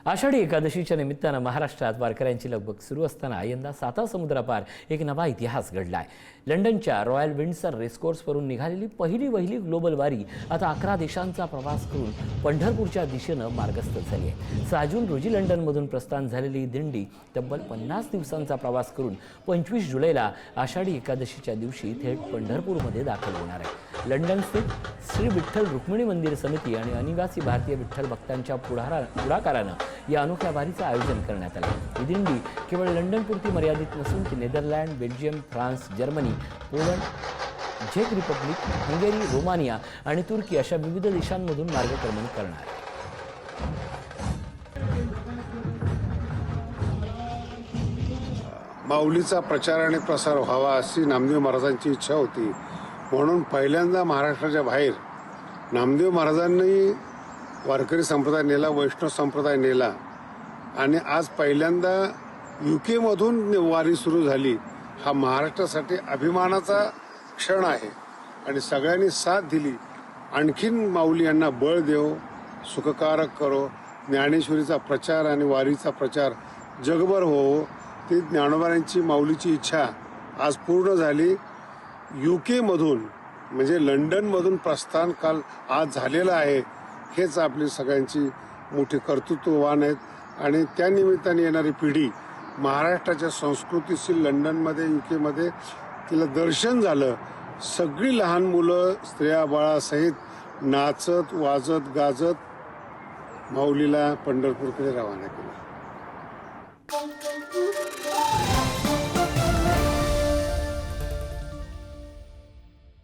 आषाढी एकादशीच्या निमित्तानं महाराष्ट्रात वारकऱ्यांची लगबग सुरू असताना यंदा साता समुद्रापार एक नवा इतिहास घडलाय। लंडनच्या रॉयल विंडसर रेसकोर्सवरून निघालेली पहिली वहिली ग्लोबल वारी आता 11 देशांचा प्रवास करून पंढरपूरच्या दिशेनं मार्गस्थ झाली आहे। 6 जून रोजी लंडनमधून प्रस्थान झालेली दिंडी तब्बल 50 दिवसांचा प्रवास करून 25 जुलैला आषाढी एकादशीच्या दिवशी थेट पंढरपूरमध्ये दाखल होणार आहे। लंडन स्थित श्री विठ्ठल रुक्मिणी मंदिर समिती आणि अनिवासी भारतीय विठ्ठल भक्तांच्या पुढाकारानं या अनोख्या वारीचं आयोजन करण्यात आलं। ही दिंडी केवळ लंडनपुरती मर्यादित नसून ती Netherland, Belgium, France, Germany, Poland, झेक रिपब्लिक, हंगेरी, रोमानिया आणि तुर्की अशा विविध देशांमधून मार्गक्रमण करणार आहे। माऊलीचा प्रचार आणि प्रसार व्हावा अशी नामदेव महाराजांची इच्छा होती, म्हणून पहिल्यांदा महाराष्ट्राच्या बाहेर नामदेव महाराजांनी वारकरी संप्रदाय नेला, वैष्णव संप्रदाय नेला आणि आज पहिल्यांदा UK मधून वारी सुरू झाली। हा महाराष्ट्रासाठी अभिमानाचा क्षण आहे आणि सगळ्यांनी साथ दिली। आणखीन माऊली यांना बळ देव, सुखकारक करो, ज्ञानेश्वरीचा प्रचार आणि वारीचा प्रचार जगभर हो, ती ज्ञानोबांची माऊलीची इच्छा आज पूर्ण झाली। UK मधून म्हणजे लंडनमधून प्रस्थान काल आज झालेलं आहे। हेच आपली सगळ्यांची मोठी कर्तृत्ववान आहेत आणि त्या निमित्ताने येणारी पिढी महाराष्ट्राच्या संस्कृतीशी लंडनमध्ये UK मध्ये तिला दर्शन झालं। सगळी लहान मुलं स्त्रिया बाळासहित नाचत वाजत गाजत माऊलीला पंढरपूरकडे रवाना केलं।